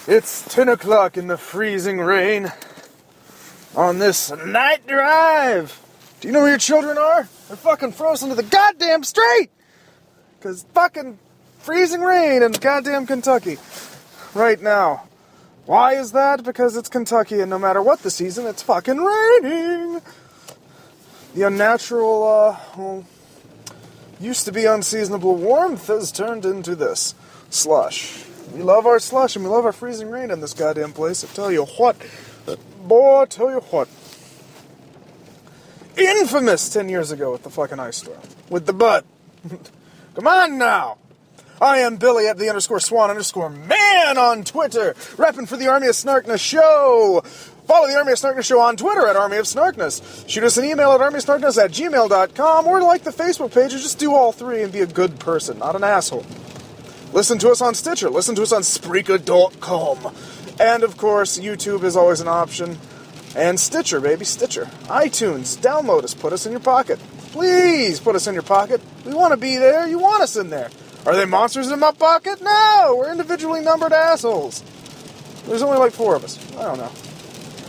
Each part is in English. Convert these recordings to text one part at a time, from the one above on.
It's 10 o'clock in the freezing rain on this night drive. Do you know where your children are? They're fucking frozen to the goddamn street! Because fucking freezing rain in goddamn Kentucky right now. Why is that? Because it's Kentucky and no matter what the season, it's fucking raining. The unnatural, used to be unseasonable warmth has turned into this slush. We love our slush and we love our freezing rain in this goddamn place. I tell you what. Boy, I tell you what. Infamous 10 years ago with the fucking ice storm. With the butt. Come on now. I am Billy at the _Swan_man on Twitter. Repping for the Army of Snarkness Show. Follow the Army of Snarkness Show on Twitter at Army of Snarkness. Shoot us an email at armyofsnarkness@gmail.com or like the Facebook page or just do all three and be a good person, not an asshole. Listen to us on Stitcher. Listen to us on Spreaker.com. And, of course, YouTube is always an option. And Stitcher, baby, Stitcher. iTunes, download us, put us in your pocket. Please put us in your pocket. We want to be there. You want us in there. Are they monsters in my pocket? No! We're individually numbered assholes. There's only like 4 of us. I don't know.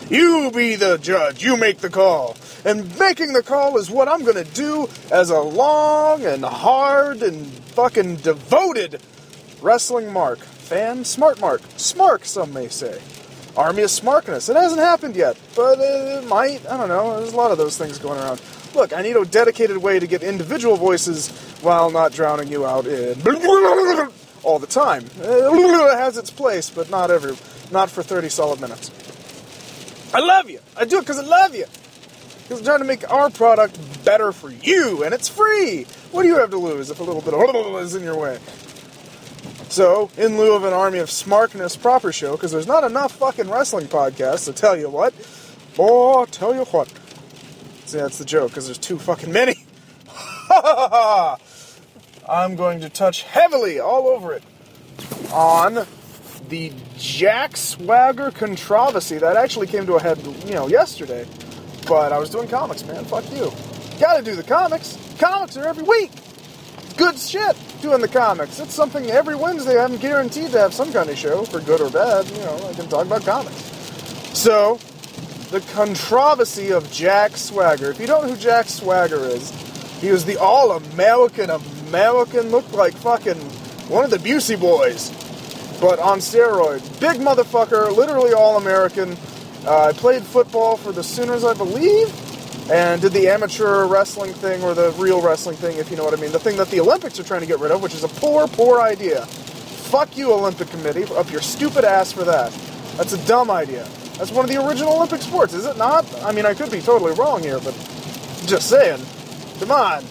You be the judge. You make the call. And making the call is what I'm going to do as a long and hard and fucking devoted wrestling mark. Fan? Smart mark. Smark, some may say. Army of Smarkness. It hasn't happened yet, but it might. I don't know. There's a lot of those things going around. Look, I need a dedicated way to get individual voices while not drowning you out in all the time. It has its place, but not for 30 solid minutes. I love you. I do it because I love you. Because I'm trying to make our product better for you, and it's free. What do you have to lose if a little bit of is in your way? So, in lieu of an Army of Smarkness proper show, because there's not enough fucking wrestling podcasts to tell you what. Boy, I'll tell you what. See, that's the joke, because there's too fucking many. I'm going to touch heavily all over it on the Jack Swagger controversy that actually came to a head, yesterday. But I was doing comics, man. Fuck you. Gotta do the comics. Comics are every week. Good shit doing the comics. It's something every Wednesday I'm guaranteed to have some kind of show, for good or bad. I can talk about comics. So, the controversy of Jack Swagger. If you don't know who Jack Swagger is, he was the all-American, looked like fucking one of the Busey boys, but on steroids. Big motherfucker, literally all-American. Played football for the Sooners, I believe, and did the amateur wrestling thing, or the real wrestling thing, if you know what I mean. The thing that the Olympics are trying to get rid of, which is a poor, poor idea. Fuck you, Olympic Committee, up your stupid ass for that. That's a dumb idea. That's one of the original Olympic sports, is it not? I mean, I could be totally wrong here, but just saying. Come on.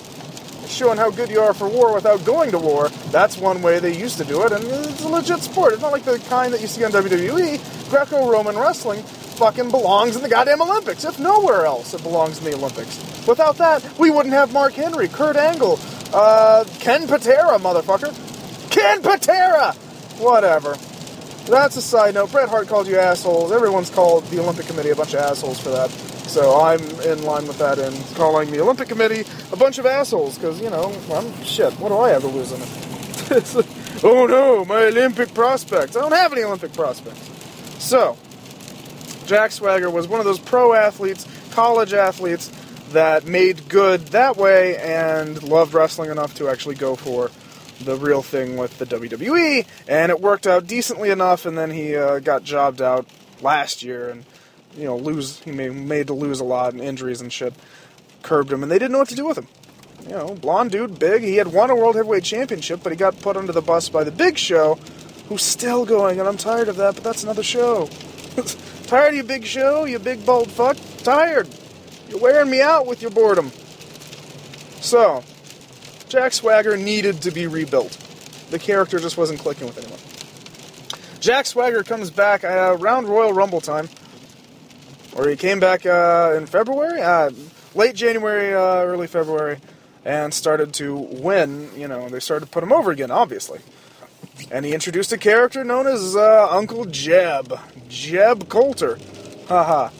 Showing how good you are for war without going to war. That's one way they used to do it, and it's a legit sport. It's not like the kind that you see on WWE. Greco-Roman wrestling fucking belongs in the goddamn Olympics, if nowhere else it belongs in the Olympics. Without that, we wouldn't have Mark Henry, Kurt Angle, Ken Patera, motherfucker. Ken Patera! Whatever. That's a side note. Bret Hart called you assholes. Everyone's called the Olympic Committee a bunch of assholes for that. So I'm in line with that and calling the Olympic Committee a bunch of assholes, because, shit, what do I have to lose in it? It's like, oh no, my Olympic prospects. I don't have any Olympic prospects. So, Jack Swagger was one of those pro athletes, college athletes, that made good that way and loved wrestling enough to actually go for the real thing with the WWE, and it worked out decently enough, and then he got jobbed out last year, and he made to lose a lot, and injuries and shit curbed him, and they didn't know what to do with him. Blonde dude, big, he had won a World Heavyweight Championship, but he got put under the bus by the Big Show, who's still going, and I'm tired of that, but that's another show. Tired of you, Big Show, you big bald fuck? Tired. You're wearing me out with your boredom. So, Jack Swagger needed to be rebuilt. The character just wasn't clicking with anyone. Jack Swagger comes back around Royal Rumble time, or he came back in February? Late January, early February, and started to win. They started to put him over again, obviously. And he introduced a character known as Uncle Jeb. Jeb Coulter. Haha.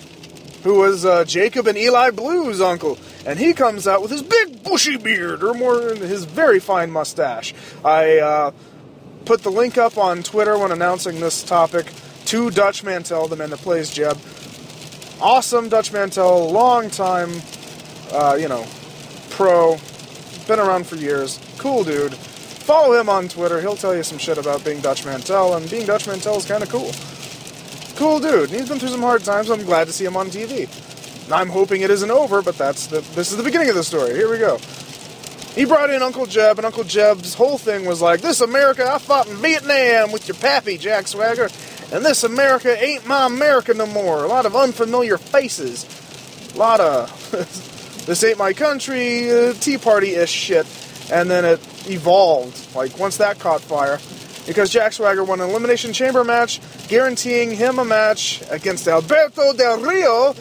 Who was Jacob and Eli Blue's uncle. And he comes out with his big bushy beard, or more, his very fine mustache. I put the link up on Twitter when announcing this topic to Dutch Mantel, the man that plays Jeb. Awesome Dutch Mantel, long time, pro, been around for years, cool dude. Follow him on Twitter, he'll tell you some shit about being Dutch Mantel, and being Dutch Mantel is kind of cool. Cool dude, he's been through some hard times, so I'm glad to see him on TV. I'm hoping it isn't over, but this is the beginning of the story, here we go. He brought in Uncle Jeb, and Uncle Jeb's whole thing was like, this America, I fought in Vietnam with your pappy, Jack Swagger, and this America ain't my America no more. A lot of unfamiliar faces. A lot of, this ain't my country, Tea Party-ish shit. And then it evolved, like, once that caught fire, because Jack Swagger won an Elimination Chamber match, guaranteeing him a match against Alberto Del Rio,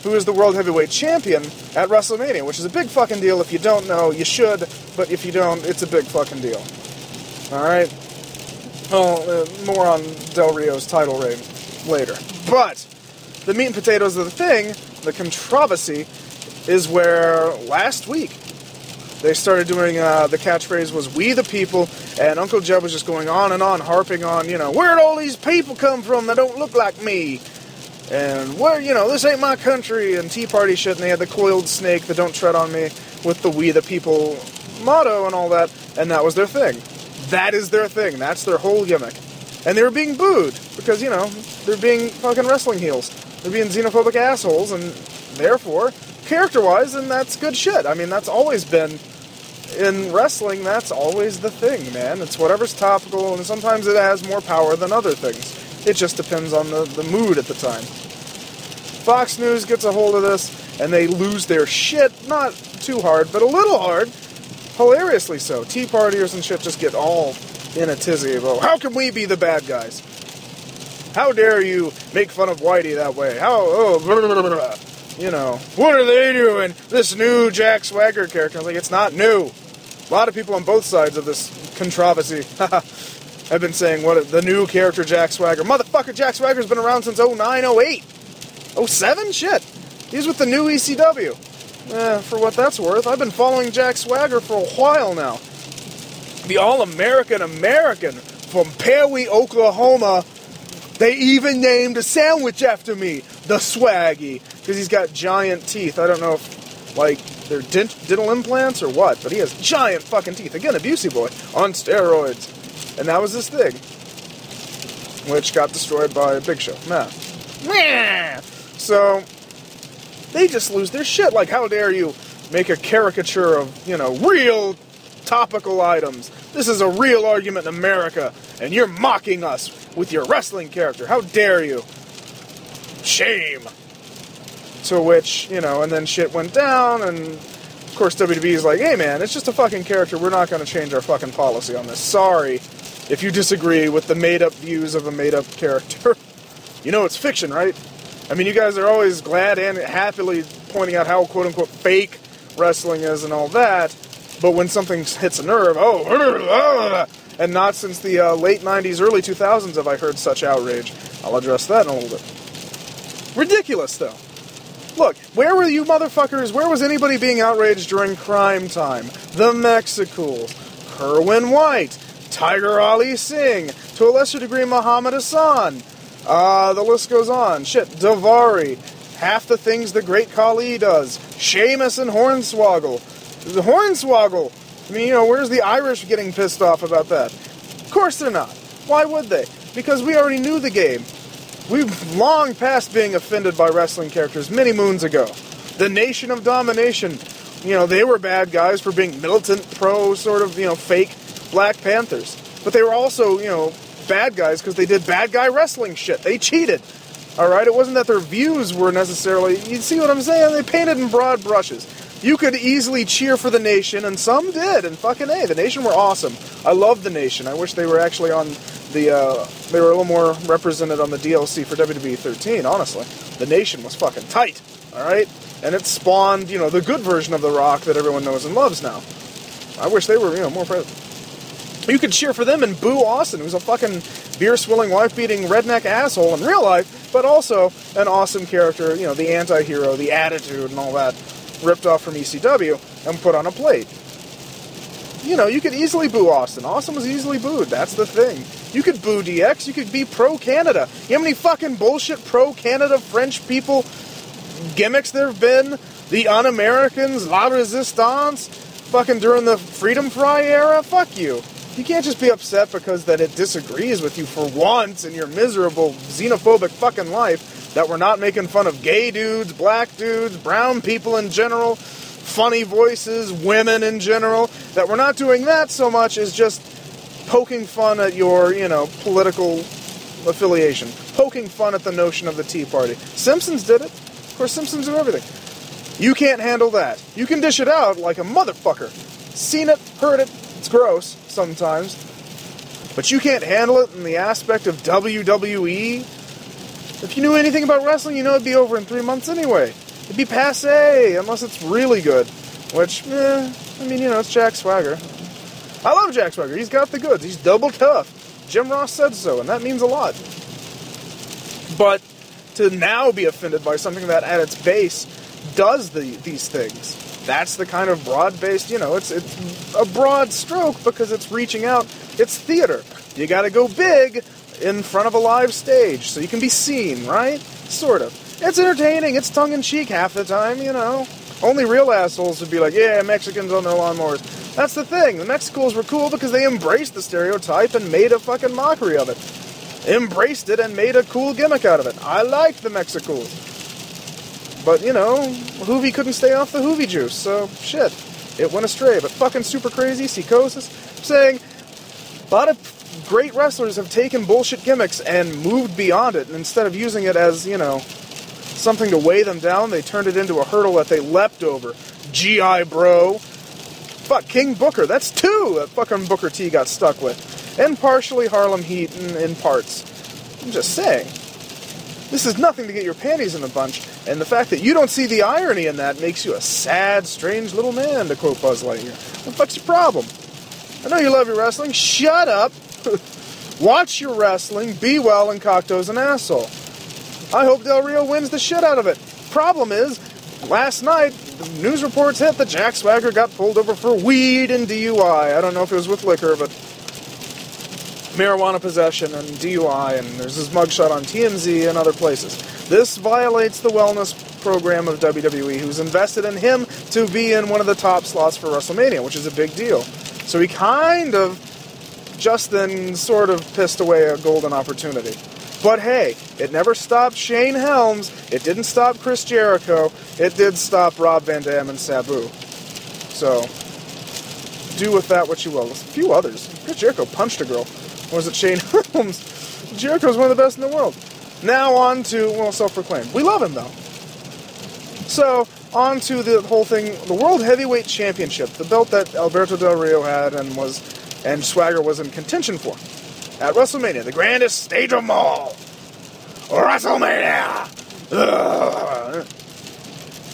who is the World Heavyweight Champion at WrestleMania, which is a big fucking deal. If you don't know, you should, but if you don't, it's a big fucking deal. Alright? Well, more on Del Rio's title reign later. But, the meat and potatoes of the thing, the controversy, is where last week they started doing, the catchphrase was, "We the people," and Uncle Jeb was just going on and on, harping on, where'd all these people come from that don't look like me? And, where, this ain't my country, and Tea Party shit, and they had the coiled snake, the don't tread on me, with the "We the people" motto and all that, and that was their thing. That is their thing. That's their whole gimmick. And they were being booed, because, they're being fucking wrestling heels. They're being xenophobic assholes, and therefore, character-wise, then that's good shit. I mean, that's always been, in wrestling, that's always the thing, man. It's whatever's topical, and sometimes it has more power than other things. It just depends on the mood at the time. Fox News gets a hold of this, and they lose their shit. Not too hard, but a little hard. Hilariously so. Tea Partiers and shit just get all in a tizzy about, how can we be the bad guys? How dare you make fun of Whitey that way? Blah, blah, blah, blah. What are they doing? This new Jack Swagger character. I was like, it's not new. A lot of people on both sides of this controversy have been saying, the new character Jack Swagger. Motherfucker, Jack Swagger's been around since 09, 08. 07? Shit. He's with the new ECW. For what that's worth, I've been following Jack Swagger for a while now. The All-American American from Perry, Oklahoma. They even named a sandwich after me, the Swaggy, because he's got giant teeth. I don't know if, they're dental implants or what, but he has giant fucking teeth. Again, a Busey boy on steroids. And that was his thing, which got destroyed by Big Show. Nah. So, they just lose their shit. Like, how dare you make a caricature of, real topical items. This is a real argument in America, and you're mocking us with your wrestling character. How dare you? Shame. To which, and then shit went down, and of course WWE is like, hey man, it's just a fucking character, we're not going to change our fucking policy on this. Sorry if you disagree with the made-up views of a made-up character. It's fiction, right? I mean, you guys are always glad and happily pointing out how quote-unquote fake wrestling is and all that, but when something hits a nerve, and not since the late 90s, early 2000s have I heard such outrage. I'll address that in a little bit. Ridiculous, though. Look, where were you motherfuckers? Where was anybody being outraged during Crime Time? The Mexicools, Kerwin White, Tiger Ali Singh, to a lesser degree Muhammad Hassan. The list goes on. Shit, Davari, half the things the Great Khali does. Sheamus and Hornswoggle. The Hornswoggle. I mean, where's the Irish getting pissed off about that? Of course they're not. Why would they? Because we already knew the game. We've long past being offended by wrestling characters many moons ago. The Nation of Domination, they were bad guys for being militant, pro, sort of, fake Black Panthers. But they were also, bad guys because they did bad guy wrestling shit. They cheated. Alright? It wasn't that their views were necessarily... You see what I'm saying? They painted in broad brushes. You could easily cheer for the Nation, and some did, and fucking A. The Nation were awesome. I love the Nation. I wish they were actually on the, they were a little more represented on the DLC for WWE 13, honestly. The Nation was fucking tight, alright? And it spawned, the good version of The Rock that everyone knows and loves now. I wish they were, more present. You could cheer for them and boo Austin, who's a fucking beer-swilling, wife-beating redneck asshole in real life, but also an awesome character, the anti-hero, the attitude and all that, ripped off from ECW and put on a plate. You know, you could easily boo Austin. Austin was easily booed. That's the thing. You could boo DX. You could be pro-Canada. You know how many fucking bullshit pro-Canada French people gimmicks there have been? The Un-Americans, La Resistance, fucking during the Freedom Fry era? Fuck you. You can't just be upset because that it disagrees with you for once in your miserable, xenophobic fucking life that we're not making fun of gay dudes, black dudes, brown people in general, funny voices, women in general, that we're not doing that so much as just poking fun at your, you know, political affiliation. Poking fun at the notion of the Tea Party. Simpsons did it. Of course, Simpsons do everything. You can't handle that. You can dish it out like a motherfucker. Seen it, heard it, it's gross sometimes. But you can't handle it in the aspect of WWE. If you knew anything about wrestling, you know it'd be over in 3 months anyway. It'd be passé, unless it's really good. Which, I mean, you know, it's Jack Swagger. I love Jack Swagger. He's got the goods. He's double tough. Jim Ross said so, and that means a lot. But to now be offended by something that at its base does these things, that's the kind of broad-based, you know, it's a broad stroke because it's reaching out. It's theater. You gotta go big in front of a live stage so you can be seen, right? Sort of. It's entertaining. It's tongue-in-cheek half the time, you know. Only real assholes would be like, yeah, Mexicans on their lawnmowers. That's the thing. The Mexicals were cool because they embraced the stereotype and made a fucking mockery of it. Embraced it and made a cool gimmick out of it. I like the Mexicals. But, you know, Hoovy couldn't stay off the Hoovy juice, so shit. It went astray. But fucking super crazy, psychosis. I'm saying, a lot of great wrestlers have taken bullshit gimmicks and moved beyond it, and instead of using it as, you know, something to weigh them down, they turned it into a hurdle that they leapt over. G.I. Bro. Fuck, King Booker. That's two that fucking Booker T got stuck with. And partially Harlem Heat in parts. I'm just saying. This is nothing to get your panties in a bunch, and the fact that you don't see the irony in that makes you a sad, strange little man, to quote Buzz Lightyear. What the fuck's your problem? I know you love your wrestling. Shut up. Watch your wrestling, be well, and Cocteau's an asshole. I hope Del Rio wins the shit out of it. Problem is, last night, the news reports hit that Jack Swagger got pulled over for weed and DUI. I don't know if it was with liquor, but marijuana possession and DUI, and there's his mugshot on TMZ and other places. This violates the wellness program of WWE, who's invested in him to be in one of the top slots for WrestleMania, which is a big deal. So he kind of just then sort of pissed away a golden opportunity. But hey, it never stopped Shane Helms, it didn't stop Chris Jericho, it did stop Rob Van Dam and Sabu. So, do with that what you will. There's a few others. Chris Jericho punched a girl. Or was it Shane Helms? Jericho's one of the best in the world. Now on to, well, self-proclaimed. We love him, though. So, on to the whole thing, the World Heavyweight Championship, the belt that Alberto Del Rio had and Swagger was in contention for. At WrestleMania, the grandest stage of them all. WrestleMania! Ugh.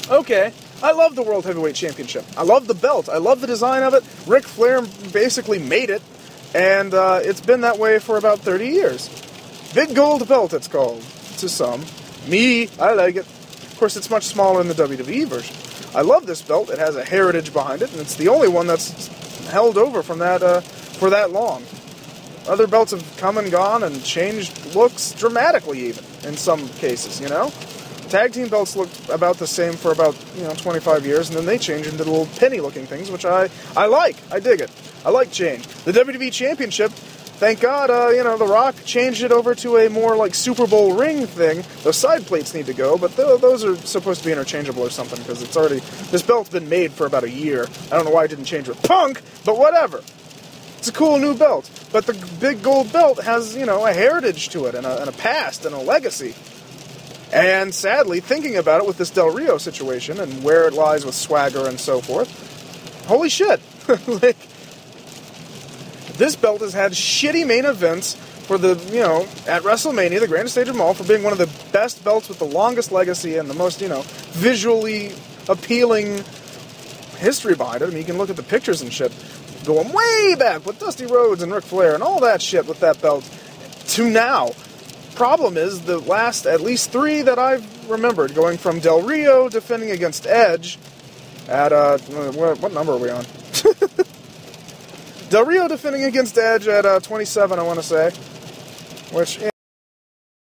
Okay, I love the World Heavyweight Championship. I love the belt. I love the design of it. Ric Flair basically made it, and it's been that way for about 30 years. Big gold belt, it's called, to some. Me, I like it. Of course, it's much smaller in the WWE version. I love this belt. It has a heritage behind it, and it's the only one that's held over from that for that long. Other belts have come and gone and changed looks dramatically even, in some cases, you know? Tag team belts looked about the same for about, 25 years, and then they change into little penny-looking things, which I like. I dig it. I like change. The WWE Championship, thank God, The Rock changed it over to a more, like, Super Bowl ring thing. Those side plates need to go, but those are supposed to be interchangeable or something, because it's already... This belt's been made for about a year. I don't know why it didn't change with Punk, but whatever. It's a cool new belt, but the big gold belt has, a heritage to it, and a past, and a legacy. And sadly, thinking about it with this Del Rio situation, and where it lies with Swagger and so forth, holy shit. Like, this belt has had shitty main events for the, at WrestleMania, the grandest stage of them all, for being one of the best belts with the longest legacy and the most, visually appealing history behind it. I mean, you can look at the pictures and shit. Going way back with Dusty Rhodes and Ric Flair and all that shit with that belt to now. Problem is, the last at least 3 that I've remembered, going from Del Rio defending against Edge at, what number are we on? Del Rio defending against Edge at 27, I want to say. Which,